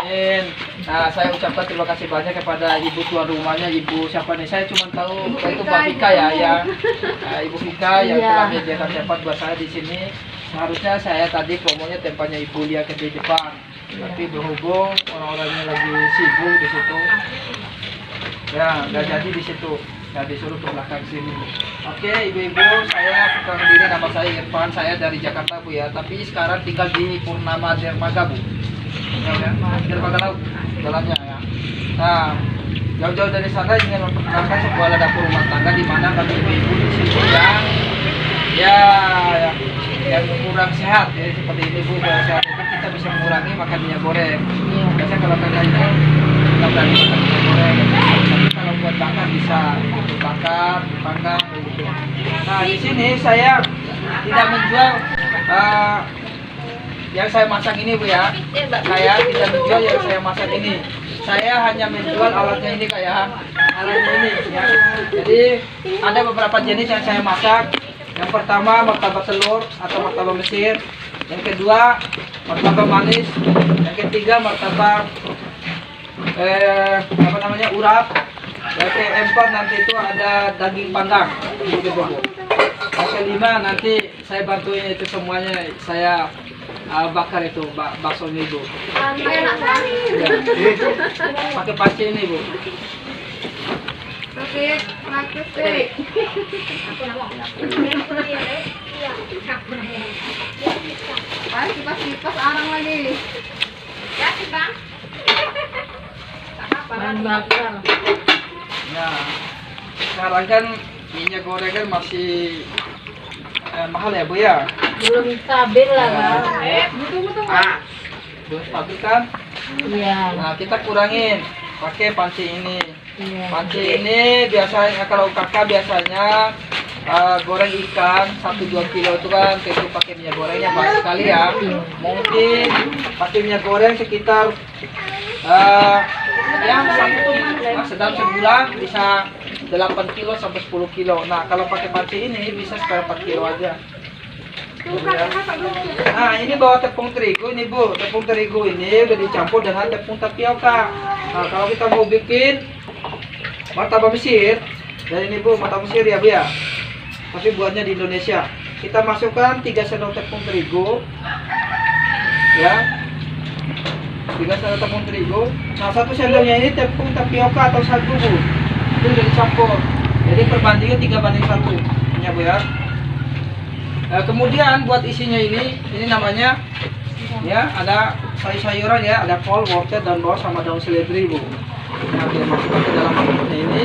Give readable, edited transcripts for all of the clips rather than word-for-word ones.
Amin. Nah, saya ucapkan terima kasih banyak kepada ibu tuan rumahnya, ibu siapa nih? Saya cuma tahu itu Mbak Vika ya, ibu Vika yang telah menyediakan tempat buat saya di sini. Seharusnya saya tadi promonya tempatnya ibu Lia ke di depan, tapi berhubung orang-orangnya lagi sibuk di situ, ya nggak jadi di situ. Saya disuruh ke belakang sini. Oke, ibu-ibu, saya perkenalkan diri, nama saya Irfan, saya dari Jakarta Bu ya, tapi sekarang tinggal di Purnama Dermaga Bu. Ya, Dermaga Laut jalannya ya. Nah, jauh-jauh dari sana ingin memperkenalkan sebuah dapur rumah tangga di mana kami ibu-ibu di sini yang kurang sehat ya, seperti ini Bu. Kurang sehat itu kita bisa mengurangi makan minyak goreng. Biasanya kalau kalian itu nggak berani makan minyak goreng, tapi kalau buat bakar bisa bakar, dipanggang gitu. Nah, di sini saya tidak menjual yang saya masak ini Bu ya. Saya tidak menjual yang saya masak ini. Saya hanya menjual alatnya ini kayak alatnya ini ya. Jadi ada beberapa jenis yang saya masak. Yang pertama martabak telur atau martabak Mesir. Yang kedua martabak manis. Yang ketiga martabak urap. Yang keempat nanti itu ada daging panggang. Begitu Bu. Yang kelima nanti saya bantuin itu semuanya, saya bakar itu baksonya Ibu. Ya. Pakai panci ini Bu. Oke, makasih sih. Kipas arang lagi. Ya sih Bang. Bahan bakar. Ya, sekarang kan minyak goreng kan masih mahal ya Bu ya. Belum stabil lah Bang. Belum stabil kan? Iya. Nah, kita kurangin pakai panci ini. Iya. Panci ini biasanya kalau kakak biasanya goreng ikan 1-2 kilo itu kan itu pakai minyak gorengnya banyak sekali ya. Mungkin pakai minyak goreng sekitar sedang sebulan bisa 8 kilo sampai 10 kilo. Nah, kalau pakai panci ini bisa sekitar 4 kilo aja. Nah, ini bawa tepung terigu ini Bu. Tepung terigu ini udah dicampur dengan tepung tapioka. Nah, kalau kita mau bikin martabak Mesir, dan ini Bu martabak Mesir ya Bu ya, tapi buatnya di Indonesia. Kita masukkan 3 sendok tepung terigu ya, 3 sendok tepung terigu. Nah, 1 sendoknya ini tepung tapioka atau sagu Bu, itu udah dicampur. Jadi perbandingan 3:1 ya Bu ya. Nah, kemudian buat isinya ini namanya ya, ada sayur-sayuran ya, ada kol, wortel, daun bawang sama daun seledri Bu. Nah, kita masukkan ke dalam mangkuknya ini.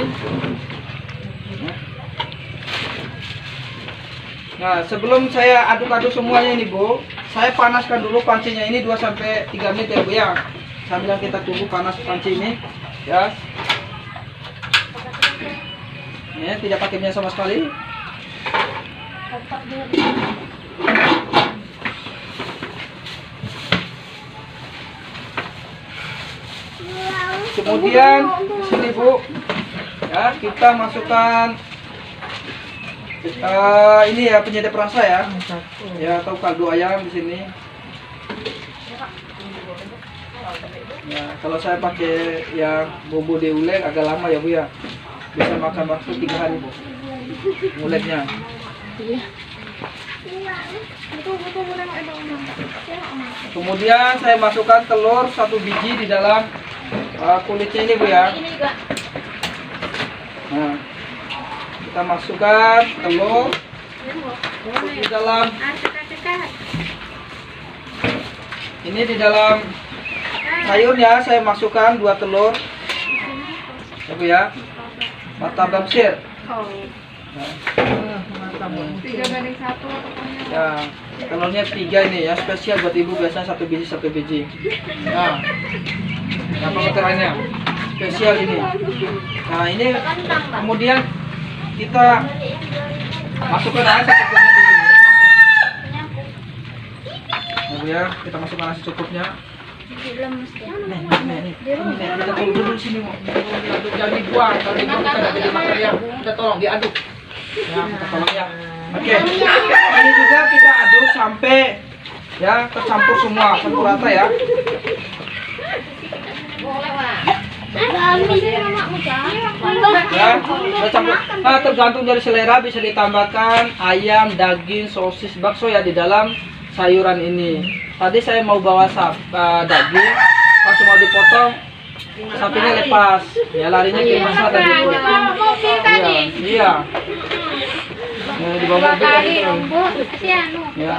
Nah, sebelum saya aduk-aduk semuanya ini Bu, saya panaskan dulu pancinya ini 2-3 menit ya Bu ya. Sambil kita tunggu panas panci ini ya. Ya, tidak pakai minyak sama sekali. Kemudian di sini Bu, ya kita masukkan ini ya, penyedap rasa ya, atau kaldu ayam di sini. Ya, kalau saya pakai yang bumbu diulek agak lama ya Bu ya, bisa makan waktu 3 hari Bu, nguleknya. Kemudian saya masukkan telur 1 biji di dalam kulitnya ini Bu ya. Nah, kita masukkan telur di dalam ini, di dalam sayurnya saya masukkan 2 telur ya Bu ya, martabak Mesir. Nah, 3:1 ya, telurnya 3 ini ya, spesial buat ibu, biasanya 1 biji. Nah, pemekarannya spesial ini. Nah, ini kemudian kita masukkan air secukupnya di sini. Nah, ya, kita masukkan nasi secukupnya. Nih, kita tolong dulu sini, jangan dibuang, kalau dibuang kita nggak jadi makan ya. Kita tolong diaduk. Ya, kita tolong ya. Oke, ini juga kita aduk sampai ya tercampur semua, campur rata ya. Ya, udah campur. Nah, tergantung dari selera bisa ditambahkan ayam, daging, sosis, bakso ya di dalam sayuran ini. Tadi saya mau bawa daging, pas mau dipotong sapinya lepas. Ya larinya ke masa tadi. Iya. Ya, di bawah mobil gitu. Ya.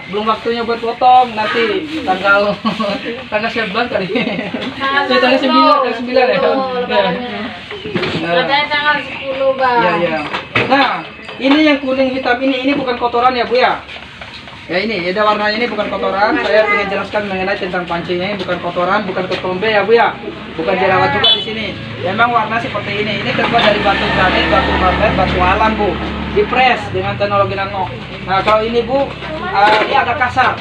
Belum waktunya buat potong nanti tanggal tanggal 11 kali. Saya tanggal 9 ya. Ya. Katanya tanggal 10, Bang. Ya, ya. Nah, ini yang kuning hitam ini bukan kotoran ya, Bu ya. Ya ini, ada warnanya ini bukan kotoran. Saya ingin jelaskan mengenai tentang pancinya ini bukan kotoran, bukan ketombe ya, Bu ya. Bukan jerawat juga di sini. Memang warna seperti ini. Ini terbuat dari batu granit, batu marmer, batu alam, Bu. Dipres dengan teknologi nano. Nah, kalau ini, Bu, ini agak kasar.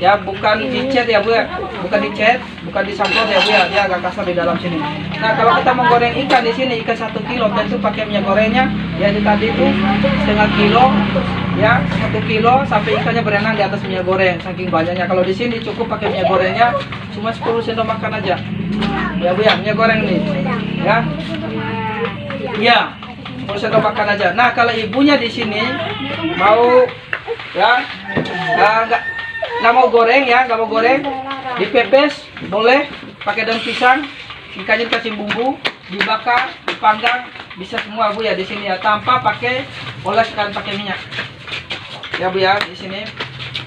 Ya, bukan dicet ya, Bu ya. Bukan dicet, bukan disamprot ya, Bu ya. Dia agak kasar di dalam sini. Nah, kalau kita mau goreng ikan di sini, ikan 1 kilo, tentu pakai minyak gorengnya. Ya, ini tadi itu setengah kilo. Ya, 1 kilo sampai ikannya berenang di atas minyak goreng saking banyaknya. Kalau di sini cukup pakai minyak gorengnya cuma 10 sendok makan aja. Ya, Bu ya, minyak goreng nih. Ya. Iya. 10 sendok makan aja. Nah, kalau ibunya di sini mau ya nggak mau goreng ya, nggak mau goreng, dipepes boleh, pakai daun pisang, ikannya dikasih bumbu, dibakar, dipanggang, bisa semua, Bu ya di sini ya, tanpa pakai oleskan pakai minyak. Ya, Bu ya di sini.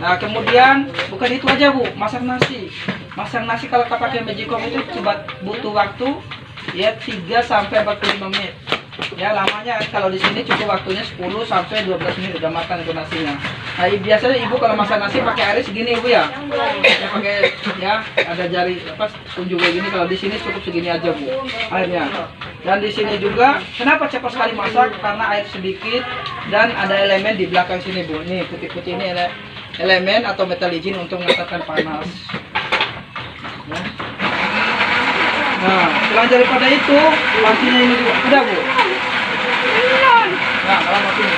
Nah, kemudian bukan itu aja, Bu, masak nasi. Masak nasi kalau kita pakai magicom itu coba butuh waktu ya 3 sampai 45 menit. Ya, lamanya kalau di sini cukup waktunya 10 sampai 12 menit udah makan itu nasinya. Nah, biasanya Ibu kalau masak nasi pakai air segini, Bu ya. Ya pakai ya ada jari apa tunjuk kayak gini. Kalau di sini cukup segini aja, Bu, airnya. Dan di sini juga kenapa cepat sekali masak? Karena air sedikit dan ada elemen di belakang sini, Bu. Ini putih-putih ini elemen atau metal izin untuk mengatakan panas. Ya. Nah, selain daripada itu, pancinya ini juga udah, Bu. Nah, kalau mati ini.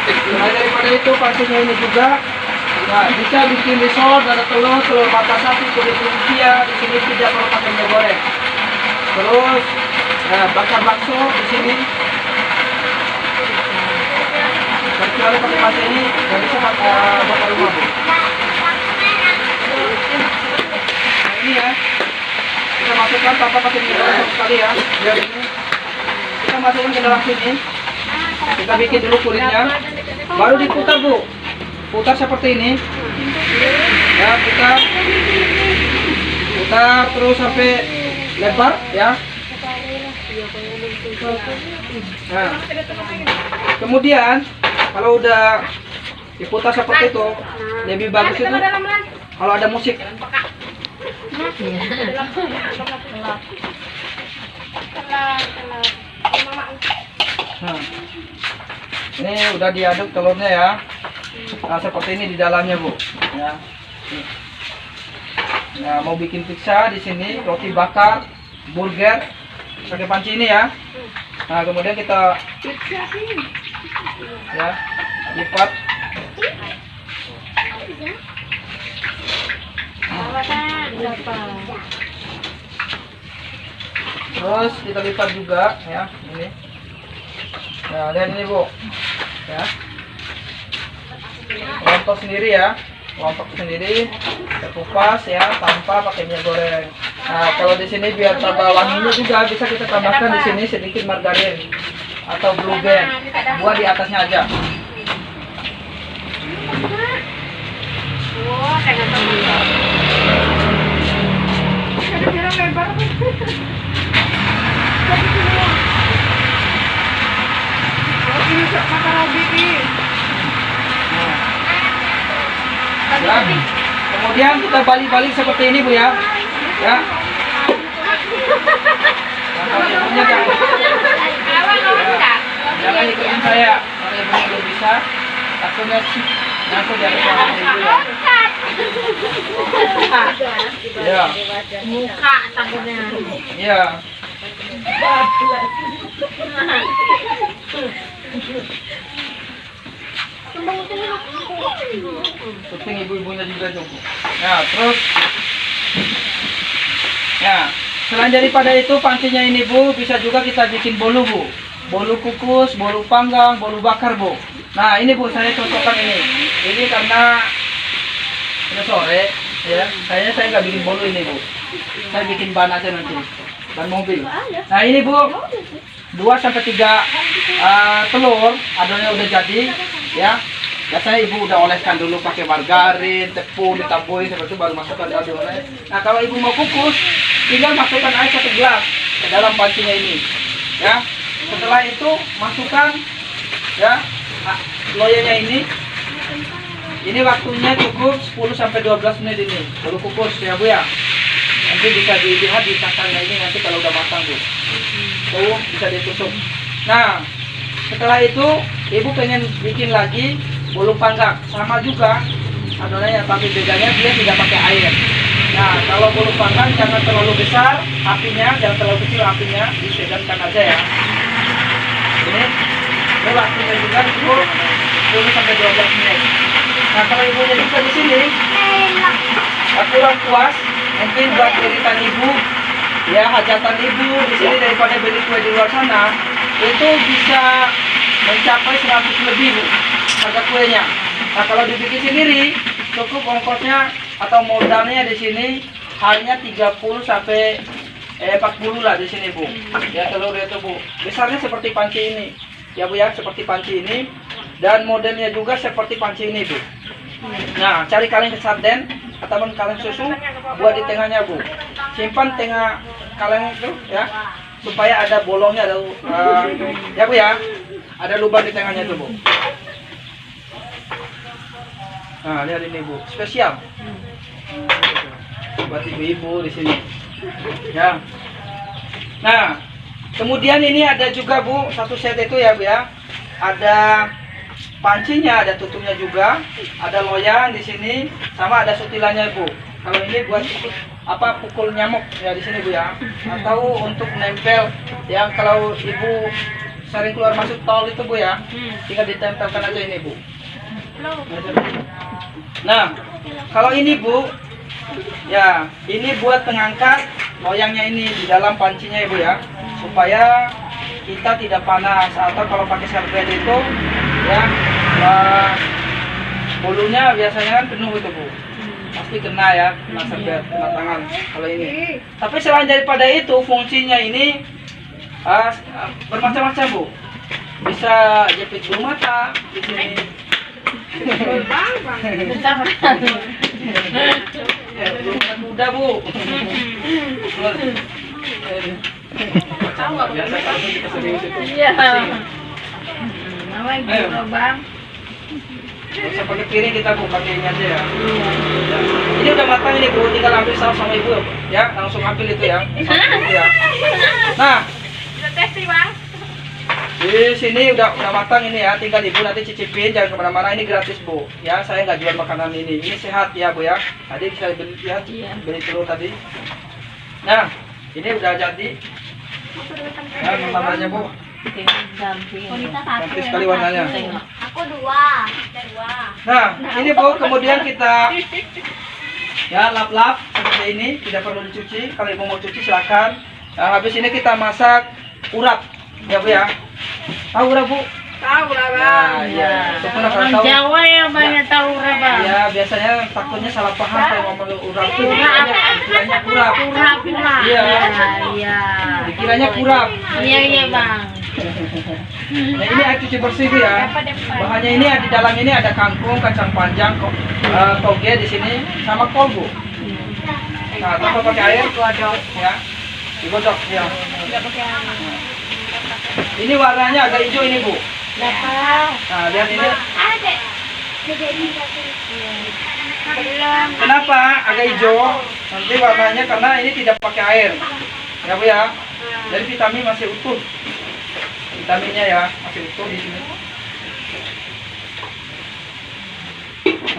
Selain daripada itu, pancinya ini juga. Nah, bisa bikin risol, ada telur mata sapi, kulit lumpia. Di sini tidak perlu pakai minyak goreng. Terus, bakar bakso di sini. Kecuali pakai panci ini, nggak bisa bakar rumah, Bu. Nah, ini ya. Kita masukkan tanpa pakai minyak goreng sama sekali ya. Biar ini kita masukkan ke dalam sini. Kita bikin dulu kulitnya. Baru diputar, Bu. Putar seperti ini. Ya, putar. Putar terus sampai lebar ya. Nah, kemudian kalau udah diputar seperti itu, lebih bagus itu kalau ada musik. Nah, ini udah diaduk telurnya ya. Nah, seperti ini di dalamnya, Bu. Ya. Nah, mau bikin pizza di sini, roti bakar, burger, pakai panci ini ya. Nah, kemudian kita ya lipat. Terus kita lipat juga ya ini. Nah, lihat ini, Bu. Ya. Rontok sendiri ya. Rontok sendiri. Kita kupas ya tanpa pakai minyak goreng. Nah, kalau di sini biar tambah wanginya juga bisa kita tambahkan di sini sedikit margarin atau blue band. Buat di atasnya aja. Wah, kayak lebar. Ya. Kemudian kita balik-balik seperti ini, Bu ya. Ya. Nah, kalau ibunya jangan ikutin saya. Kalau ibunya belum bisa, takutnya langsung di atas tangan ibu ya. Ya. Muka takutnya. Iya. Kuping ibu-ibunya juga cukup. Nah, terus ya selain daripada itu pancinya ini Bu, bisa juga kita bikin bolu Bu. Bolu kukus, bolu panggang, bolu bakar Bu. Nah ini Bu, saya cocokkan ini. Ini karena udah sore, ya. Saya nggak bikin bolu ini Bu. Saya bikin ban aja nanti, ban mobil. Nah ini Bu, 2-3 telur, adonannya udah jadi, ya. Biasanya ibu udah oleskan dulu pakai margarin, tepung, ditaburin seperti itu baru masukkan ke adonan. Nah kalau ibu mau kukus, tinggal masukkan air 1 gelas ke dalam pancinya ini, ya. Setelah itu masukkan, ya, loyangnya ini. Ini waktunya cukup 10-12 menit ini, baru kukus ya Bu ya. Nanti bisa dilihat di cangkangnya ini nanti kalau udah matang Bu. Tuh bisa ditusuk. Nah setelah itu ibu pengen bikin lagi bolu panggang, sama juga adonannya, tapi bedanya dia tidak pakai air. Nah kalau bolu panggang jangan terlalu besar apinya, jangan terlalu kecil apinya, disedangkan aja ya. Ini waktunya juga cukup 10-12 menit. Nah kalau ibunya juga di sini kurang puas, mungkin buat iritan ibu, ya hajatan ibu di sini daripada beli kue di luar sana, itu bisa mencapai 100 lebih Bu, harga kuenya. Nah kalau dibikin sendiri cukup ongkosnya atau modalnya di sini hanya 30-40 lah di sini Bu. Ya telur itu Bu, besarnya seperti panci ini, ya Bu ya, seperti panci ini, dan modelnya juga seperti panci ini Bu. Nah cari kaleng sarden atau kaleng susu, buat di tengahnya Bu. Simpan tengah kaleng itu ya, supaya ada bolongnya, ada ya Bu ya, ada lubang di tengahnya itu Bu. Nah lihat ini Bu, spesial buat ibu-ibu di sini ya. Nah kemudian ini ada juga Bu, satu set itu ya Bu ya, ada pancinya, ada tutupnya juga, ada loyang di sini, sama ada sutilannya Bu. Kalau ini buat pukul nyamuk ya di sini Bu ya, atau untuk nempel yang kalau ibu sering keluar masuk tol itu Bu ya, tinggal ditempelkan aja ini Bu. Nah kalau ini Bu, ya ini buat pengangkat loyangnya ini di dalam pancinya Ibu ya, supaya kita tidak panas, atau kalau pakai serbet itu ya bolunya biasanya kan penuh itu Bu, pasti kena ya, kena serbet, kena tangan kalau ini. Tapi selain daripada itu, fungsinya ini bermacam-macam Bu, bisa jepit bulu mata di sini. Mudah Bu. Biasa kan kita serius itu. Iya. Namanya gitu Bang. Bisa pakai piring kita Bu, pakai ini aja ya. Ini udah matang ini Bu, tinggal ambil saus sama ibu ya, langsung ambil itu ya. Ya. Nah, Udah tes sih Bang. di sini udah matang ini ya, tinggal ibu nanti cicipin, jangan kemana-mana, ini gratis Bu. Ya saya nggak jual makanan ini sehat ya Bu ya. Tadi saya beli ya, beli telur tadi. Nah, ini udah jadi. Nah, warnanya Bu. Cantik sekali warnanya. Aku 2. Nah, ini Bu, kemudian kita ya lap-lap seperti ini, tidak perlu dicuci. Kalau ibu mau cuci silakan. Nah, habis ini kita masak urap, ya Bu ya. Tahu urap Bu? Tahu lah Bang. Nah, ya. Orang Jawa ya banyak tahu Bang. Ya, biasanya takutnya salah paham kalau ngomong urap itu Urap. dikiranya kurap. Kurap. Iya. Iya. Dikiranya kurap. Iya Bang. Nah, ini air cuci bersih Bu ya. Bahannya ini di dalam ini ada kangkung, kacang panjang, toge di sini, sama kol Bu. Nah, tanpa pakai air, ya. Digodok ya. Ini warnanya agak hijau ini Bu. Nah, lihat ini. Kenapa agak hijau? Nanti warnanya karena ini tidak pakai air, ya Bu ya. Jadi vitamin masih utuh. Vitaminnya ya masih utuh di sini.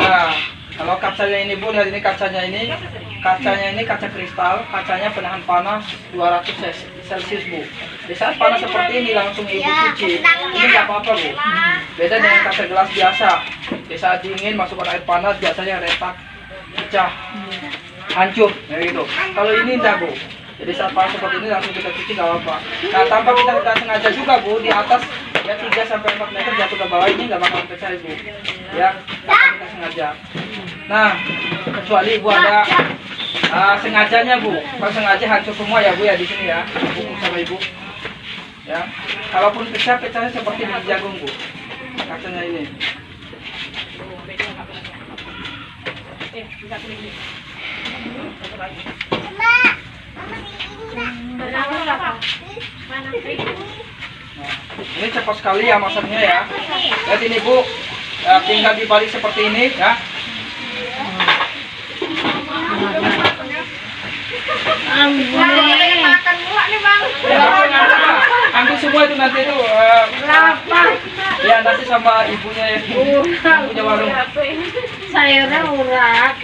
Nah, kalau kacanya ini Bu, lihat ini kacanya ini. Kacanya ini kaca kristal, kacanya penahan panas 200 Celcius Bu. Di saat panas seperti ini langsung ibu cuci, ini nggak apa-apa Bu. Beda dengan kaca gelas biasa. Di saat dingin masukkan air panas biasanya retak, pecah, hancur, ya gitu. Kalau ini enggak Bu. Jadi saat panas seperti ini langsung kita cuci nggak apa-apa. Nah tanpa kita sengaja juga Bu, di atas ya 3 sampai 4 meter jatuh ke bawah ini nggak bakal pecah Bu. Ya, tanpa kita sengaja. Nah, kecuali Bu ada sengajanya Bu. Kalau sengaja hancur semua ya Bu ya di sini ya. Bu sama Ibu. Ya, kalaupun pecah pecahnya seperti biji jagung Bu. Kacanya ini. Nah, ini cepat sekali ya masaknya ya. Lihat ini Bu, tinggal dibalik seperti ini ya. Makan pula nih bang. Ambil semua itu nanti itu. Ya nanti sama ibunya yang punya warung. Sayurnya urak.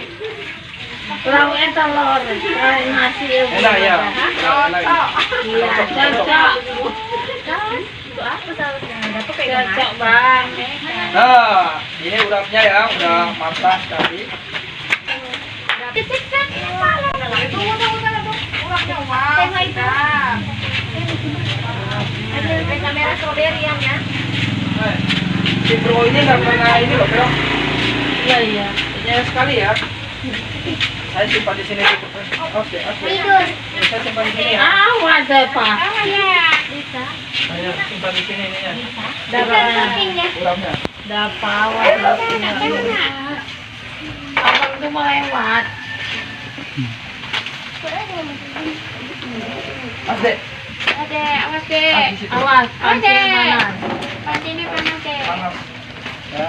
Lauknya telur. Nasi Enak ya. Enak. Iya, cocok. Cocok bang. Nah, ini uratnya ya, udah matang sekali. Kamera strawberry ya. Si Bro ini nggak pernah ini loh, Bro. Iya, iya. Penyayang sekali ya. Saya simpan di sini. Oke. Saya simpan di sini ya. Ada Pak. Bisa. Saya simpan di sini ini ya. Uratnya. Dapat. Abang tuh mau lewat. Mas Dek. Awas deh. Ah, di situ. Awas, pancing mana? Panci ini panas deh. Panas. Ya.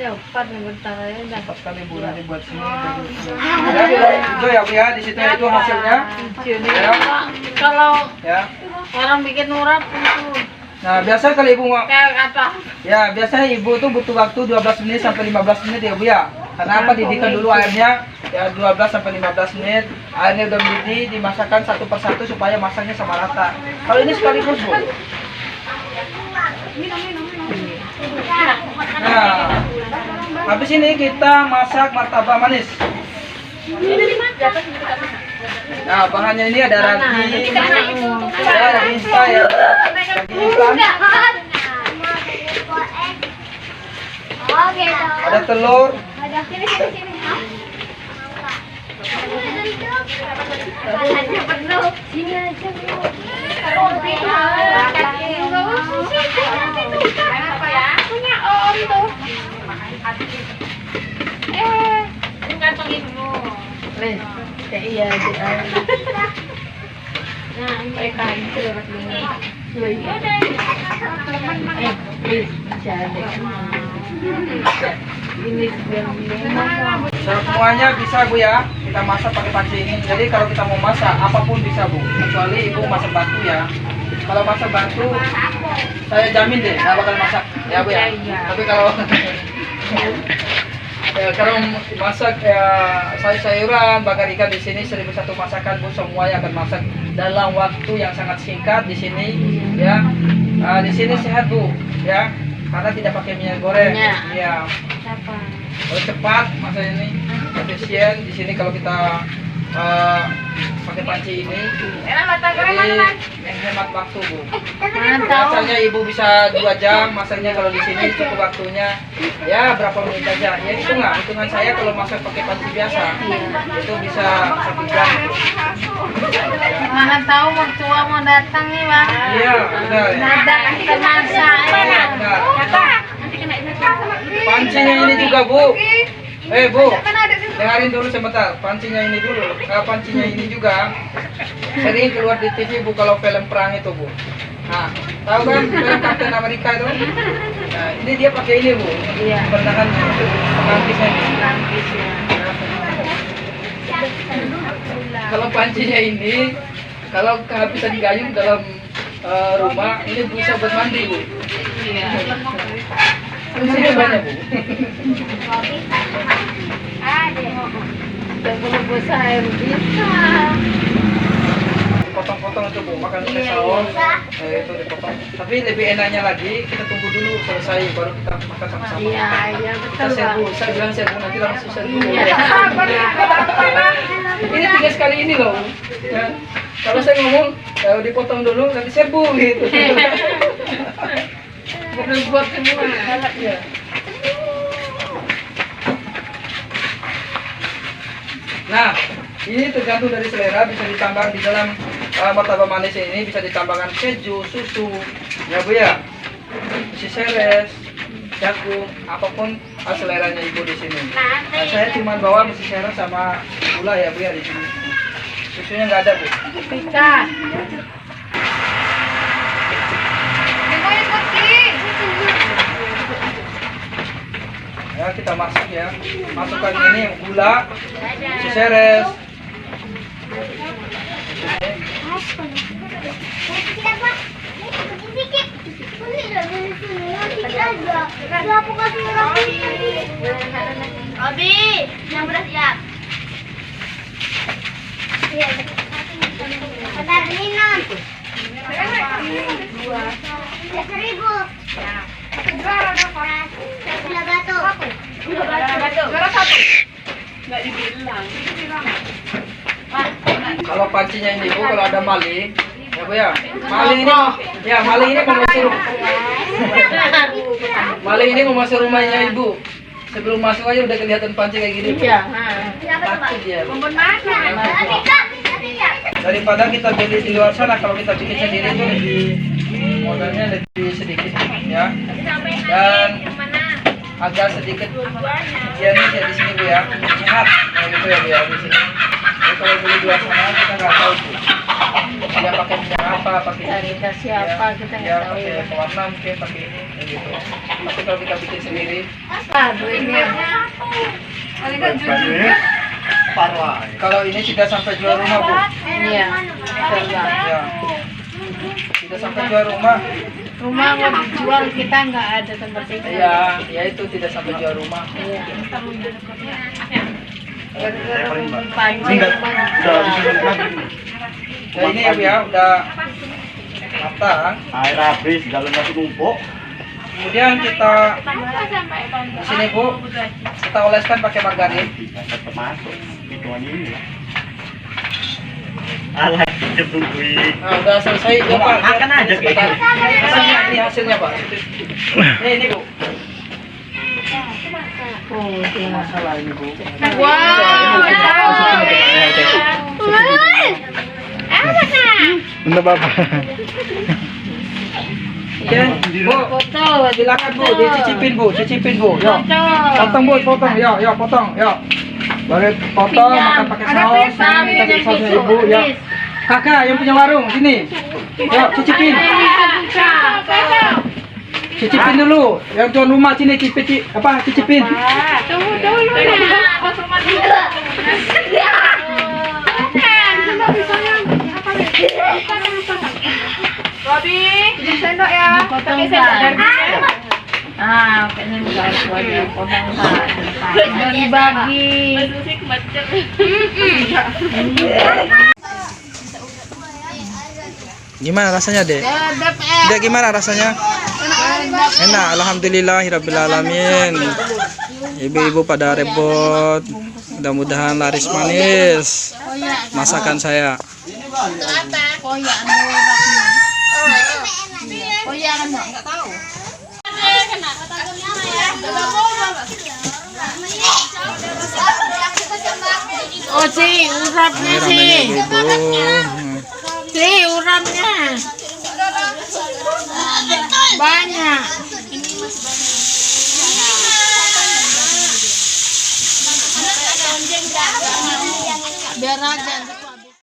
Cepat nih bentar aja dah. Cepat sekali Bu nanti buat sini. Itu ya Bu ya, di situ itu hasilnya. Ya. Kalau Ya. orang bikin urat itu Nah, biasa kalau Ibu mau kayak apa? ya, biasanya Ibu tuh butuh waktu 12 menit sampai 15 menit ya Bu ya. Karena apa? Didihkan dulu airnya ya 12 sampai 15 menit. Airnya udah mendidih, dimasakkan satu persatu supaya masaknya sama rata. Kalau ini sekaligus Bu. Nah, habis ini kita masak martabak manis. Nah, bahannya ini ada ragi, ya, ragi instan ya, ragi instan, ada telur, Punya om tuh. Iya, nah, ini kancil ini. Ini semuanya bisa Bu ya. Kita masak pakai panci ini. Jadi kalau kita mau masak apapun bisa Bu, kecuali Ibu masak batu ya. Kalau masak batu, saya jamin deh nggak bakal masak ya Bu ya. Tapi kalau kalau masak sayur-sayuran, bakar ikan di sini 1001 masakan Bu, semuanya akan masak dalam waktu yang sangat singkat di sini ya. Di sini sehat Bu ya, karena tidak pakai minyak goreng. Ya. Kalau cepat masak ini efisien di sini kalau kita pakai panci ini. Jadi menghemat waktu Bu. Biasanya Ibu bisa 2 jam masaknya, kalau di sini cukup waktunya ya berapa menit aja. Ya hitungan saya kalau masak pakai panci biasa itu bisa 1 jam. mana tahu mertua mau datang nih bang. Iya, benar ya. Datang kita masak ya. Benar. Pancinya ini juga Bu. Bu, dengarin dulu sebentar. Pancinya ini dulu. Pancinya ini juga sering keluar di TV Bu kalau film perang itu Bu. Nah, tahu kan film Captain America itu? Nah, ini dia pakai ini Bu. Iya. Pertahanan pengantisnya ini. Kalau pancinya ini, kalau kehabisan gayung dalam rumah, ini bisa buat mandi Bu. Iya. Fungsinya banyak Bu. Rebus air bisa. dipotong-potong itu Bu, makan pakai saus. Itu dipotong. Tapi lebih enaknya lagi kita tunggu dulu selesai baru kita makan sama-sama. Iya, iya Kita betul, Pak. serbu, saya bilang serbu nanti langsung serbu. Iya. Ini 3 kali ini loh. Ya. Kalau saya ngomong dipotong dulu nanti serbu gitu. Buat semua. Ya. Nah, ini tergantung dari selera, bisa ditambah di dalam martabak manis ini bisa ditambahkan keju, susu, ya Bu ya, isi seres, jagung, apapun seleranya Ibu di sini. Nah, saya cuma bawa isi seres sama gula ya Bu ya di sini. Susunya nggak ada Bu. Pika. Ya kita masak ya, masukkan ini gula, isi seres. Abi, yang udah siap. Bentar, ini non. 1.000. Gula batu. Juara 1. Enggak dibilang. Kalau pancinya ini Bu, kalau ada maling, ya Bu ya, maling ini mau masuk, maling ini mau masuk rumahnya Ibu. Sebelum masuk aja udah kelihatan panci kayak gini Bu. Iya. Takut dia. Membenarkan. Daripada kita beli di luar sana, kalau kita bikin sendiri itu lebih modalnya lebih sedikit ya, dan agak sedikit higienis ya di sini Bu ya, sehat nah, gitu ya Bu ya di sini. Jadi kalau beli di luar sana kita nggak tahu Bu, dia pakai minyak apa, pakai ini, Cari siapa kita ya, nggak tahu pakai ya. pewarna mungkin pakai ini kayak gitu. Tapi kalau kita bikin sendiri, Aduh ini. kalau ini tidak sampai jual rumah Bu, Iya. Betul, Pak. ya tidak sampai jual rumah. Rumah mau dijual kita nggak ada tempat tinggal. Ya, ya itu tidak sampai jual rumah. Iya. Panci rumah dijual. Nah ini ya Bu ya, udah matang. Air habis, dalam masih numpuk. Kemudian kita di sini Bu, kita oleskan pakai margarin. Tetap masuk. Hitungan ini. Alah, tungguin. Nah, udah selesai ya Pak. Makan aja Sebentar. Hasilnya, ini hasilnya Pak. Ini Bu. Oh, iya. Masalah ini Bu. Wow. Bentar Bapak. Oke, Bu. Foto. Silakan Bu, dicicipin Bu, cicipin Bu. Yo. Foto. Potong Bu, potong. Yo, potong. Yo. Baru potong, makan pakai saus. Kita beli sausnya Ibu ya. Kakak yang punya warung sini. Yo, cicipin. Cicipin dulu. Yang tuan rumah sini cicipin. Cicipin. Tunggu dulu ya. Robi, sendok ya. Potong sendok. Ah, kayaknya enggak buat dia potong dan dibagi. Gimana rasanya, Dek? Dek, gimana rasanya? Enak, alhamdulillahirrabbilalamin. Ibu-ibu pada repot. Mudah-mudahan laris manis masakan saya. Oh sih, urapnya Ini sih. ramennya ibu-ibu. Sih, urapnya. Banyak. Biar aja